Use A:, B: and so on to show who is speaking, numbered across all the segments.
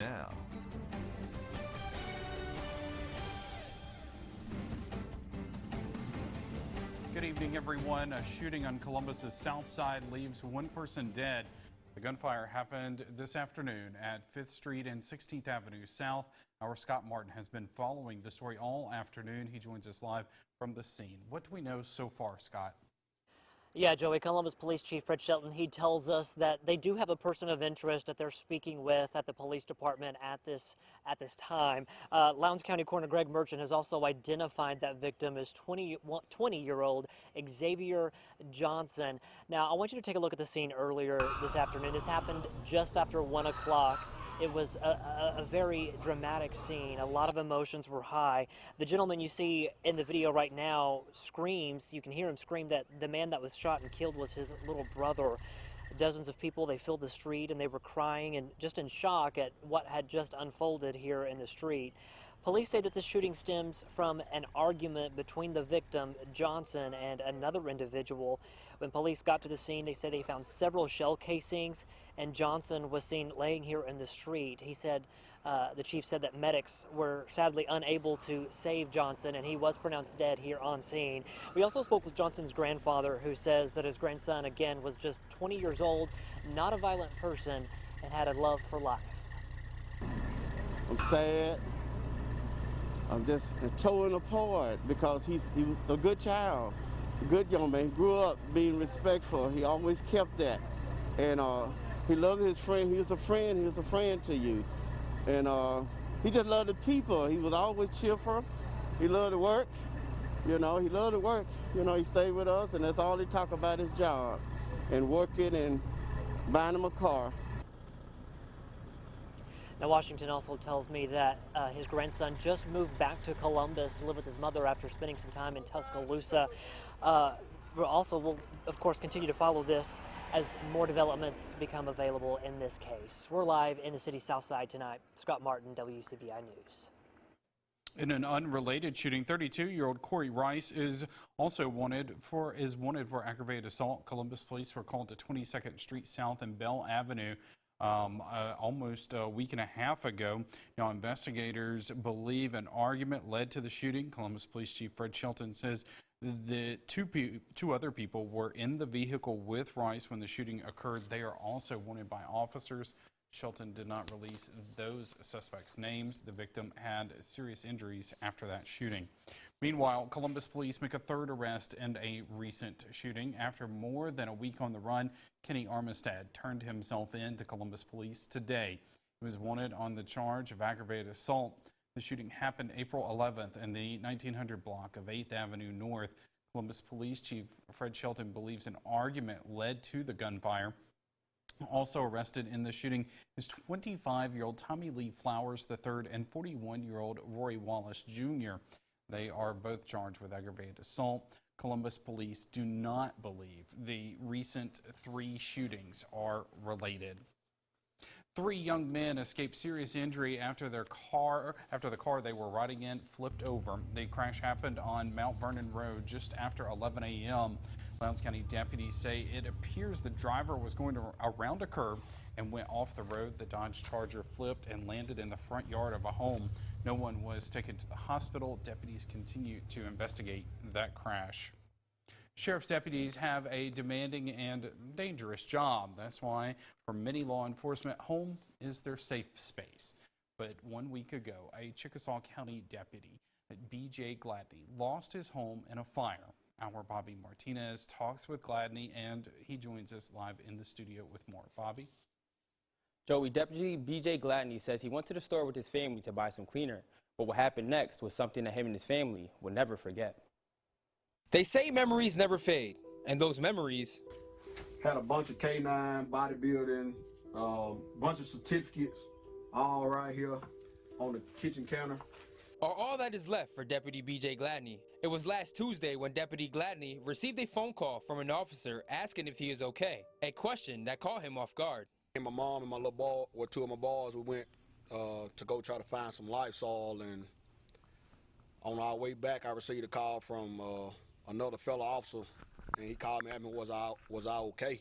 A: now.
B: Good evening, everyone. A shooting on Columbus's south side leaves one person dead. The gunfire happened this afternoon at 5th Street and 16th Avenue South. Our Scott Martin has been following the story all afternoon. He joins us live from the scene. What do we know so far, Scott?
C: Yeah, Joey, Columbus Police Chief Fred Shelton, he tells us that they do have a person of interest that they're speaking with at the police department at this time. Lowndes County Coroner Greg Merchant has also identified that victim as 20-year-old Xavier Johnson. Now, I want you to take a look at the scene earlier this afternoon. This happened just after 1 o'clock. It was a very dramatic scene. A lot of emotions were high. The gentleman you see in the video right now screams, you can hear him scream that the man that was shot and killed was his little brother. Dozens of people, they filled the street and they were crying and just in shock at what had just unfolded here in the street. Police say that this shooting stems from an argument between the victim, Johnson, and another individual. When police got to the scene, they say they found several shell casings, and Johnson was seen laying here in the street. He said, the chief said that medics were sadly unable to save Johnson, and he was pronounced dead here on scene. We also spoke with Johnson's grandfather, who says that his grandson, again, was just 20 years old, not a violent person, and had a love for life.
D: I'm sad. I'm just torn apart because he was a good child, a good young man. He grew up being respectful. He always kept that. And he loved his friend. He was a friend to you. And he just loved the people. He was always cheerful. He loved to work. You know, he loved to work. You know, he stayed with us, and that's all he talked about, his job and working and buying him a car.
C: Now, Washington also tells me that his grandson just moved back to Columbus to live with his mother after spending some time in Tuscaloosa. We'll, of course, continue to follow this as more developments become available in this case. We're live in the city's south side tonight. Scott Martin, WCBI News.
B: In an unrelated shooting, 32-year-old Corey Rice is also wanted for aggravated assault. Columbus police were called to 22nd Street South and Bell Avenue almost a week and a half ago. Now, investigators believe an argument led to the shooting. Columbus Police Chief Fred Shelton says the two other people were in the vehicle with Rice when the shooting occurred. They are also wanted by officers. Shelton did not release those suspects' names. The victim had serious injuries after that shooting. Meanwhile, Columbus police make a third arrest in a recent shooting. After more than a week on the run, Kenny Armistead turned himself in to Columbus police today. He was wanted on the charge of aggravated assault. The shooting happened April 11th in the 1900 block of 8th Avenue North. Columbus Police Chief Fred Shelton believes an argument led to the gunfire. Also arrested in the shooting is 25-year-old Tommy Lee Flowers III and 41-year-old Rory Wallace Jr. They are both charged with aggravated assault. Columbus police do not believe the recent 3 shootings are related. 3 young men escaped serious injury after the car they were riding in flipped over. The crash happened on Mount Vernon Road just after 11 a.m. Lowndes County deputies say it appears the driver was going around a curb and went off the road. The Dodge Charger flipped and landed in the front yard of a home. No one was taken to the hospital. Deputies continue to investigate that crash. Sheriff's deputies have a demanding and dangerous job. That's why, for many law enforcement, home is their safe space. But 1 week ago, a Chickasaw County deputy, B.J. Gladney, lost his home in a fire. Our Bobby Martinez talks with Gladney, and he joins us live in the studio with more. Bobby?
E: Joey, Deputy B.J. Gladney says he went to the store with his family to buy some cleaner, but what happened next was something that him and his family will never forget.
F: They say memories never fade, and those memories
G: had a bunch of K9 bodybuilding, bunch of certificates, all right here on the kitchen counter.
F: are all that is left for Deputy B.J. Gladney. It was last Tuesday when Deputy Gladney received a phone call from an officer asking if he is okay, a question that caught him off guard.
G: And my mom and my little boy, or two of my boys, we went to go try to find some Lysol, and on our way back, I received a call from another fellow officer, and he called me, asked me, was I okay?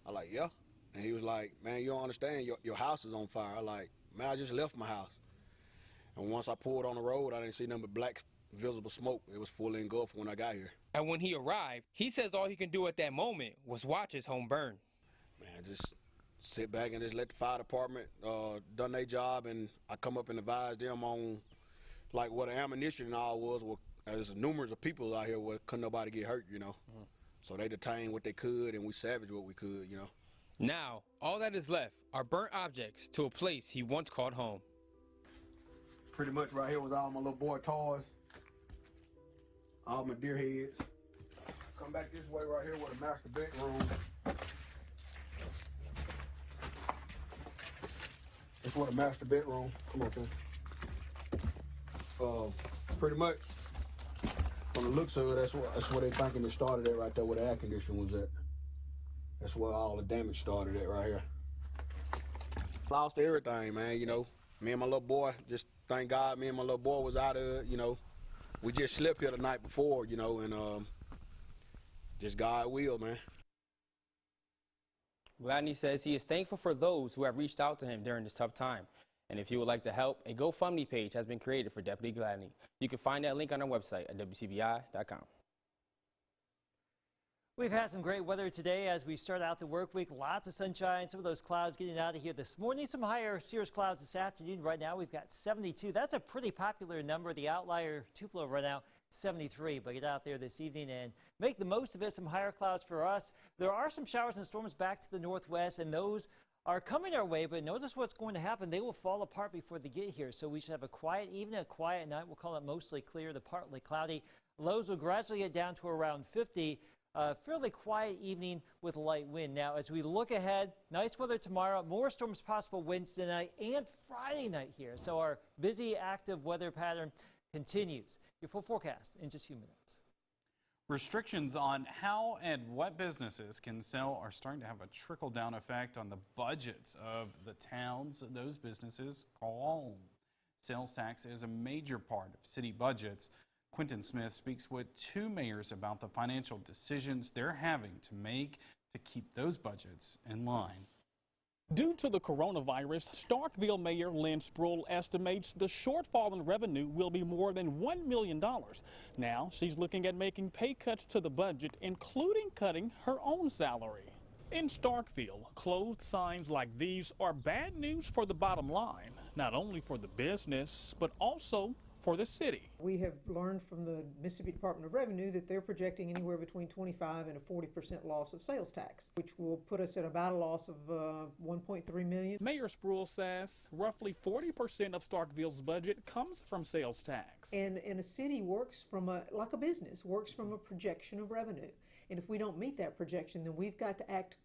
G: I like, yeah. And he was like, man, you don't understand, your house is on fire. I like, Man, I just left my house. And once I pulled on the road, I didn't see nothing but black visible smoke. It was fully engulfed when I got here.
F: And when he arrived, he says all he can do at that moment was watch his home burn.
G: Man, just sit back and just let the fire department done their job, and I come up and advise them on like what the ammunition and all was. Well, there's numerous of people out here where couldn't nobody get hurt, you know. So they detained what they could, and we savaged what we could, you know.
F: Now, all that is left are burnt objects to a place he once called home.
G: Pretty much right here was all my little boy toys, all my deer heads. Come back this way right here with a master bedroom. This was a master bedroom. Come on, son. Pretty much, from the looks of it, that's where they thinking it started at right there, where the air conditioner was at. That's where all the damage started at right here. Lost everything, man, you know. Me and my little boy, just thank God me and my little boy was out of it, you know. We just slept here the night before, you know, and just God will, man.
E: Gladney says he is thankful for those who have reached out to him during this tough time. And if you would like to help, a GoFundMe page has been created for Deputy Gladney. You can find that link on our website at WCBI.com.
A: We've had some great weather today as we start out the work week. Lots of sunshine, some of those clouds getting out of here this morning. Some higher cirrus clouds this afternoon. Right now we've got 72. That's a pretty popular number. The outlier Tupelo right now, 73. But get out there this evening and make the most of it. Some higher clouds for us. There are some showers and storms back to the northwest, and those are coming our way, but notice what's going to happen. They will fall apart before they get here. So we should have a quiet evening, a quiet night. We'll call it mostly clear to partly cloudy. Lows will gradually get down to around 50. Fairly quiet evening with light wind. Now, as we look ahead, nice weather tomorrow, more storms possible Wednesday night and Friday night here. So our busy, active weather pattern continues. Your full forecast in just a few minutes.
B: Restrictions on how and what businesses can sell are starting to have a trickle-down effect on the budgets of the towns those businesses call home. Sales tax is a major part of city budgets. Quentin Smith speaks with two mayors about the financial decisions they're having to make to keep those budgets in line.
H: Due to the coronavirus, Starkville Mayor Lynn Sproul estimates the shortfall in revenue will be more than $1 million. Now she's looking at making pay cuts to the budget, including cutting her own salary. In Starkville, closed signs like these are bad news for the bottom line, not only for the business, but also for the city.
I: We have learned from the Mississippi Department of Revenue that they're projecting anywhere between 25 and a 40% loss of sales tax, which will put us at about a loss of $1.3 million.
H: Mayor Sproul says roughly 40% of Starkville's budget comes from sales tax.
I: And a city works from like a business, works from a projection of revenue. And if we don't meet that projection, then we've got to act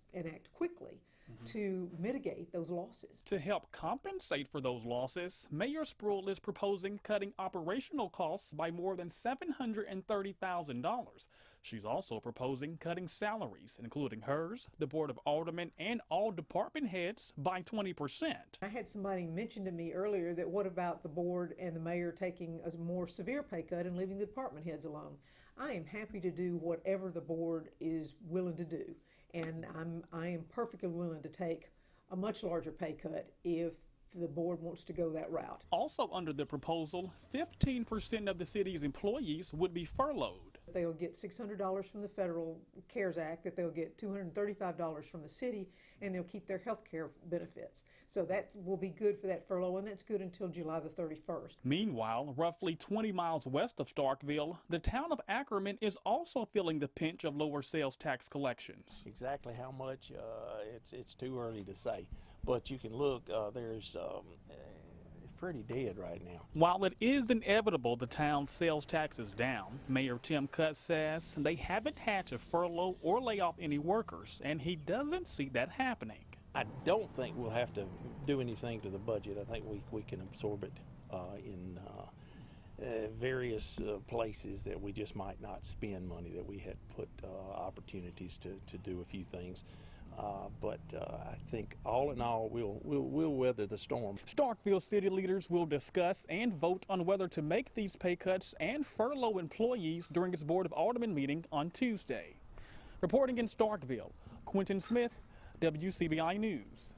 I: quickly to mitigate those losses.
H: To help compensate for those losses, Mayor Sproul is proposing cutting operational costs by more than $730,000. She's also proposing cutting salaries, including hers, the Board of Aldermen, and all department heads by 20%.
I: I had somebody mention to me earlier that what about the board and the mayor taking a more severe pay cut and leaving the department heads alone? I am happy to do whatever the board is willing to do. And I am perfectly willing to take a much larger pay cut if the board wants to go that route.
H: Also under the proposal, 15% of the city's employees would be furloughed.
I: They'll get $600 from the Federal CARES Act, that they'll get $235 from the city, and they'll keep their health care benefits. So that will be good for that furlough, and that's good until July the 31st.
H: Meanwhile, roughly 20 miles west of Starkville, the town of Ackerman is also feeling the pinch of lower sales tax collections.
J: Exactly how much, it's too early to say. But you can look, there's pretty dead right now.
H: While it is inevitable the town's sales tax is down, Mayor Tim Cutt says they haven't had to furlough or lay off any workers, and he doesn't see that happening.
J: I don't think we'll have to do anything to the budget. I think we can absorb it in various places that we just might not spend money, that we had put opportunities to do a few things. But I think all in all, we'll weather the storm.
H: Starkville city leaders will discuss and vote on whether to make these pay cuts and furlough employees during its Board of Aldermen meeting on Tuesday. Reporting in Starkville, Quentin Smith, WCBI News.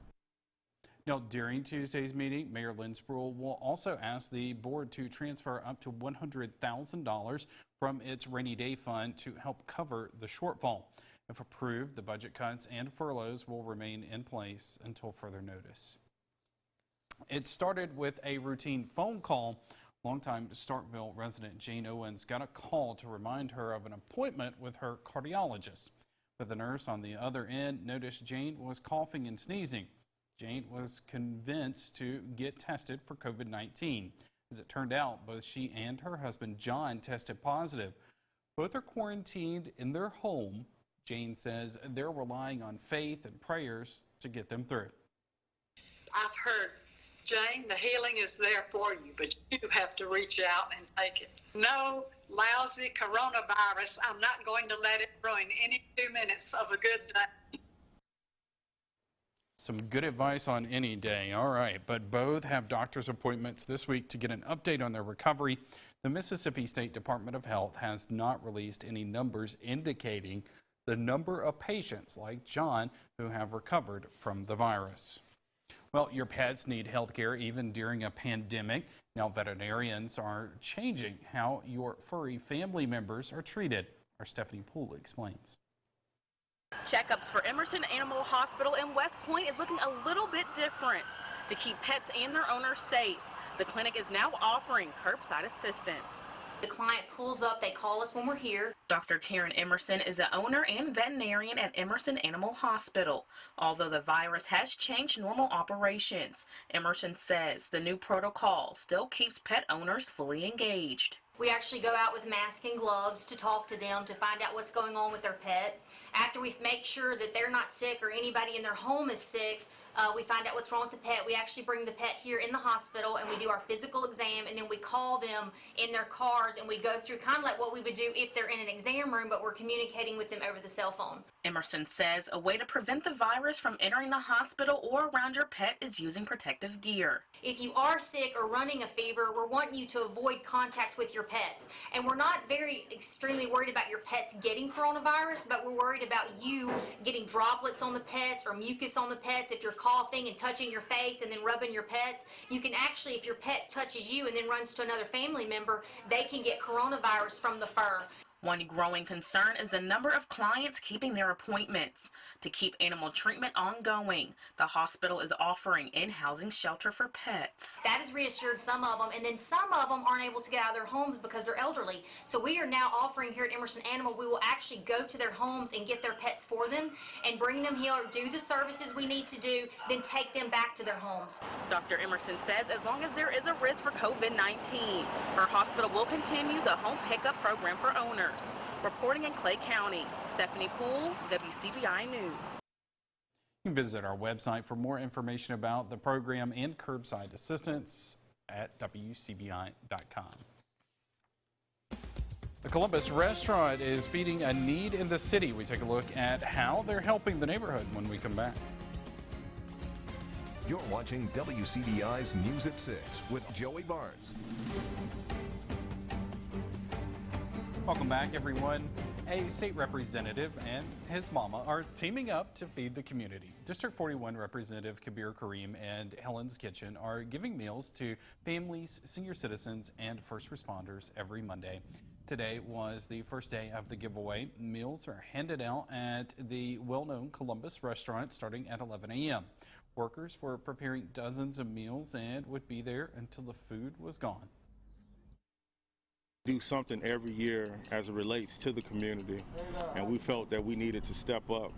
B: Now, during Tuesday's meeting, Mayor Lynn Spruill will also ask the board to transfer up to $100,000 from its rainy day fund to help cover the shortfall. If approved, the budget cuts and furloughs will remain in place until further notice. It started with a routine phone call. Longtime Starkville resident Jane Owens got a call to remind her of an appointment with her cardiologist. But the nurse on the other end noticed Jane was coughing and sneezing. Jane was convinced to get tested for COVID-19. As it turned out, both she and her husband John tested positive. Both are quarantined in their home. Jane says they're relying on faith and prayers to get them through.
K: I've heard, Jane, the healing is there for you, but you have to reach out and take it. No lousy coronavirus. I'm not going to let it ruin any 2 minutes of a good day.
B: Some good advice on any day. All right, but both have doctor's appointments this week to get an update on their recovery. The Mississippi State Department of Health has not released any numbers indicating the number of patients like John who have recovered from the virus. Well, your pets need health care even during a pandemic. Now, veterinarians are changing how your furry family members are treated. Our Stephanie Poole explains.
L: Checkups for Emerson Animal Hospital in West Point is looking a little bit different. To keep pets and their owners safe, the clinic is now offering curbside assistance.
M: The client pulls up, they call us when we're here.
L: Dr. Karen Emerson is the owner and veterinarian at Emerson Animal Hospital. Although the virus has changed normal operations, Emerson says the new protocol still keeps pet owners fully engaged.
M: We actually go out with masks and gloves to talk to them to find out what's going on with their pet. After we make sure that they're not sick or anybody in their home is sick, we find out what's wrong with the pet. We actually bring the pet here in the hospital and we do our physical exam, and then we call them in their cars and we go through kind of like what we would do if they're in an exam room, but we're communicating with them over the cell phone.
L: Emerson says a way to prevent the virus from entering the hospital or around your pet is using protective gear.
M: If you are sick or running a fever, we're wanting you to avoid contact with your pets. And we're not very extremely worried about your pets getting coronavirus, but we're worried about you getting droplets on the pets or mucus on the pets. If you're coughing and touching your face and then rubbing your pets, you can actually, if your pet touches you and then runs to another family member, they can get coronavirus from the fur.
L: One growing concern is the number of clients keeping their appointments. To keep animal treatment ongoing, the hospital is offering in-housing shelter for pets.
M: That has reassured some of them, and then some of them aren't able to get out of their homes because they're elderly. So we are now offering here at Emerson Animal, we will actually go to their homes and get their pets for them and bring them here, do the services we need to do, then take them back to their homes.
L: Dr. Emerson says as long as there is a risk for COVID-19, her hospital will continue the home pickup program for owners. Reporting in Clay County, Stephanie Poole, WCBI News.
B: You can visit our website for more information about the program and curbside assistance at WCBI.com. The Columbus restaurant is feeding a need in the city. We take a look at how they're helping the neighborhood when we come back.
N: You're watching WCBI's News at 6 with Joey Barnes.
B: Welcome back, everyone. A state representative and his mama are teaming up to feed the community. District 41 Representative Kabir Kareem and Helen's Kitchen are giving meals to families, senior citizens, and first responders every Monday. Today was the first day of the giveaway. Meals are handed out at the well-known Columbus restaurant starting at 11 a.m. Workers were preparing dozens of meals and would be there until the food was gone.
O: Do something every year as it relates to the community, and we felt that we needed to step up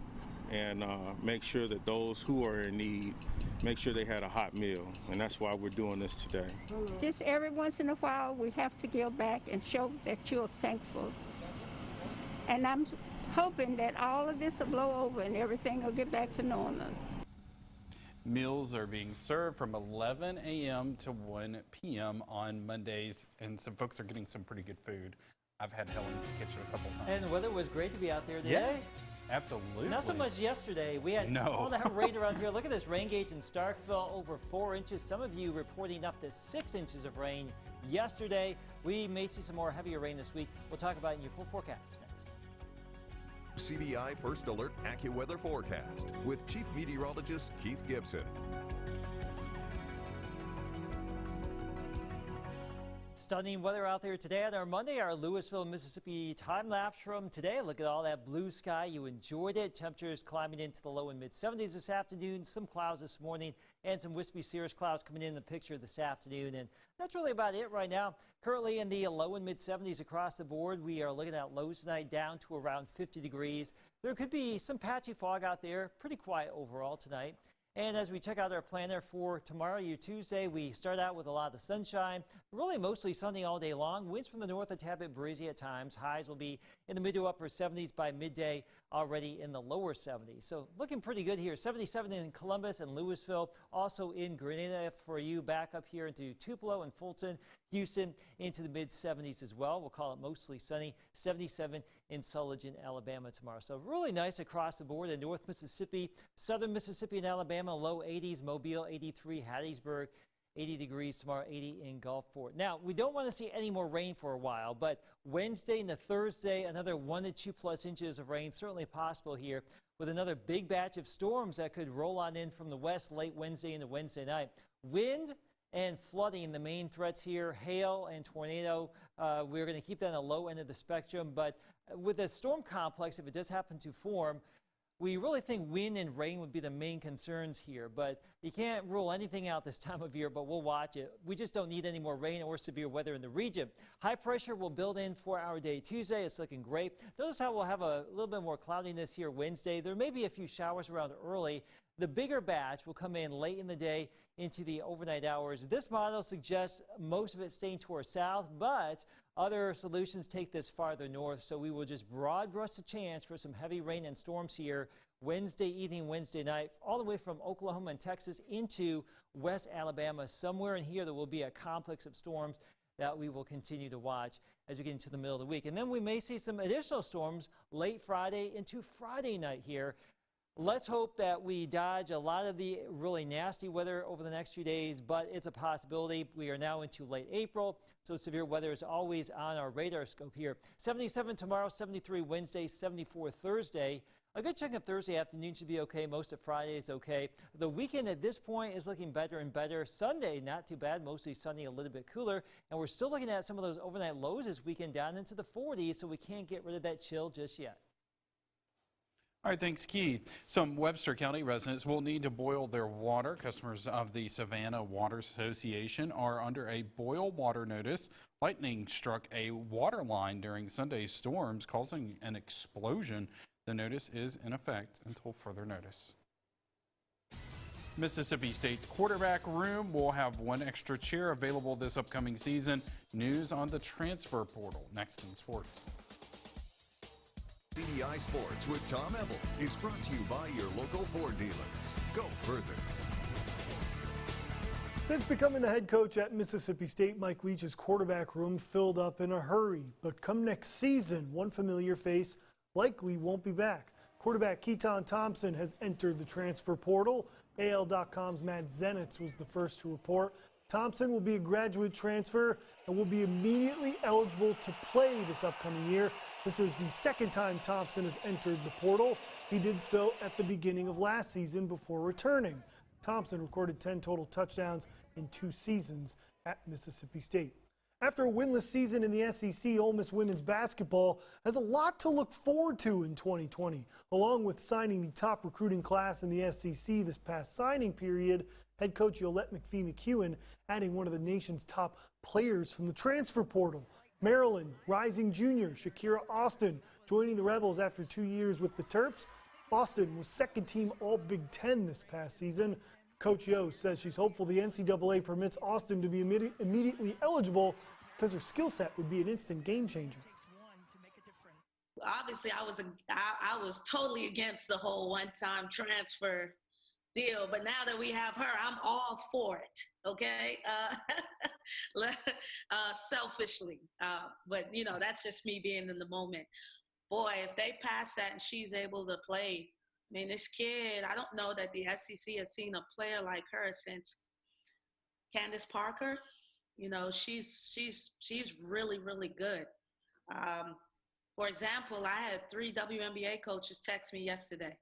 O: and make sure that those who are in need, make sure they had a hot meal, and that's why we're doing this today.
P: Just every once in a while we have to give back and show that you're thankful, and I'm hoping that all of this will blow over and everything will get back to normal.
B: Meals are being served from 11 a.m. to 1 p.m. on Mondays, and some folks are getting some pretty good food. I've had Helen's Kitchen a couple times.
A: And the weather was great to be out there today.
B: Yeah, absolutely.
A: Not so much yesterday. We had all that rain around here. Look at this rain gauge in Starkville, over 4 inches. Some of you reporting up to 6 inches of rain yesterday. We may see some more heavier rain this week. We'll talk about it in your full forecast next.
N: CBI First Alert AccuWeather Forecast with Chief Meteorologist Keith Gibson.
A: Stunning weather out there today on our Monday, our Louisville, Mississippi time lapse from today. Look at all that blue sky. You enjoyed it. Temperatures climbing into the low and mid 70s this afternoon. Some clouds this morning and some wispy cirrus clouds coming in the picture this afternoon. And that's really about it right now. Currently in the low and mid 70s across the board. We are looking at lows tonight down to around 50 degrees. There could be some patchy fog out there. Pretty quiet overall tonight. And as we check out our planner for tomorrow, Tuesday, we start out with a lot of sunshine. Really mostly sunny all day long. Winds from the north a tad bit breezy at times. Highs will be in the mid to upper 70s by midday, already in the lower 70s. So looking pretty good here. 77 in Columbus and Louisville. Also in Grenada for you, back up here into Tupelo and Fulton. Houston into the mid 70s as well. We'll call it mostly sunny. 77 in Sullivan, Alabama tomorrow. So really nice across the board in North Mississippi, Southern Mississippi and Alabama, low 80s, Mobile 83, Hattiesburg 80 degrees tomorrow, 80 in Gulfport. Now, we don't want to see any more rain for a while, but Wednesday into Thursday, another 1 to 2 plus inches of rain certainly possible here with another big batch of storms that could roll on in from the west late Wednesday into Wednesday night. Wind and flooding, the main threats here, hail and tornado. We're going to keep that on the low end of the spectrum, but with the storm complex, if it does happen to form, we really think wind and rain would be the main concerns here, but you can't rule anything out this time of year, but we'll watch it. We just don't need any more rain or severe weather in the region. High pressure will build in for our day Tuesday. It's looking great. Notice how we'll have a little bit more cloudiness here Wednesday. There may be a few showers around early. The bigger batch will come in late in the day into the overnight hours. This model suggests most of it staying towards south, but other solutions take this farther north, so we will just broad brush the chance for some heavy rain and storms here Wednesday evening, Wednesday night, all the way from Oklahoma and Texas into West Alabama. Somewhere in here there will be a complex of storms that we will continue to watch as we get into the middle of the week. And then we may see some additional storms late Friday into Friday night here. Let's hope that we dodge a lot of the really nasty weather over the next few days, but it's a possibility. We are now into late April, so severe weather is always on our radar scope here. 77 tomorrow, 73 Wednesday, 74 Thursday. A good chunk of Thursday afternoon should be okay. Most of Friday is okay. The weekend at this point is looking better and better. Sunday, not too bad, mostly sunny, a little bit cooler. And we're still looking at some of those overnight lows this weekend down into the 40s, so we can't get rid of that chill just yet.
B: All right, thanks, Keith. Some Webster County residents will need to boil their water. Customers of the Savannah Water Association are under a boil water notice. Lightning struck a water line during Sunday's storms, causing an explosion. The notice is in effect until further notice. Mississippi State's quarterback room will have one extra chair available this upcoming season. News on the transfer portal next in sports.
N: CBI Sports with Tom Ebel is brought to you by your local Ford dealers. Go further.
Q: Since becoming the head coach at Mississippi State, Mike Leach's quarterback room filled up in a hurry. But come next season, one familiar face likely won't be back. Quarterback Keaton Thompson has entered the transfer portal. AL.com's Matt Zenitz was the first to report. Thompson will be a graduate transfer and will be immediately eligible to play this upcoming year. This is the second time Thompson has entered the portal. He did so at the beginning of last season before returning. Thompson recorded 10 total touchdowns in 2 seasons at Mississippi State. After a winless season in the SEC, Ole Miss women's basketball has a lot to look forward to in 2020. Along with signing the top recruiting class in the SEC this past signing period, head coach Yolette McPhee-McEwen adding one of the nation's top players from the transfer portal. Maryland rising junior Shakira Austin joining the Rebels after 2 years with the Terps. Austin was second team All Big Ten this past season. Coach Yo says she's hopeful the NCAA permits Austin to be immediately eligible because her skill set would be an instant game changer.
R: Obviously, I was totally against the whole one-time transfer deal, but now that we have her, I'm all for it, okay? Selfishly, but you know, that's just me being in the moment. Boy, if they pass that and she's able to play, I mean, this kid, I don't know that the SEC has seen a player like her since Candace Parker. You know, she's really, really good. For example, I had 3 WNBA coaches text me yesterday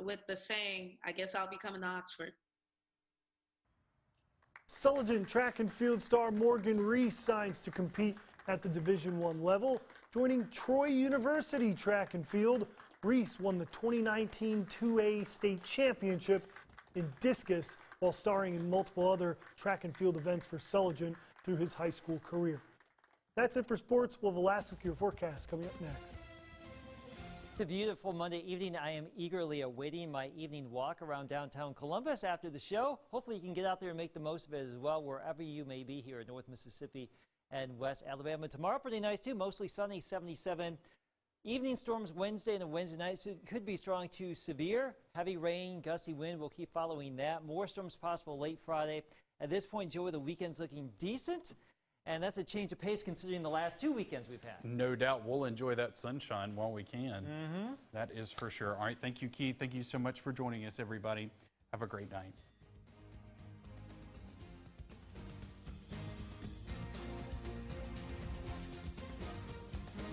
R: with the saying, I guess I'll be coming to Oxford.
Q: Sullivan track and field star Morgan Reese signs to compete at the Division I level. Joining Troy University track and field, Reese won the 2019 2A state championship in discus while starring in multiple other track and field events for Sullivan through his high school career. That's it for sports. We'll have a last look at your forecast coming up next.
A: It's a beautiful Monday evening. I am eagerly awaiting my evening walk around downtown Columbus after the show. Hopefully you can get out there and make the most of it as well, wherever you may be here in North Mississippi and West Alabama. Tomorrow, pretty nice too, mostly sunny, 77. Evening storms Wednesday and a Wednesday night, so it could be strong to severe. Heavy rain, gusty wind, we'll keep following that. More storms possible late Friday. At this point, Joey, the weekend's looking decent. And that's a change of pace considering the last 2 weekends we've had.
B: No doubt we'll enjoy that sunshine while we can. That is for sure. All right, thank you, Keith. Thank you so much for joining us, everybody. Have a great night.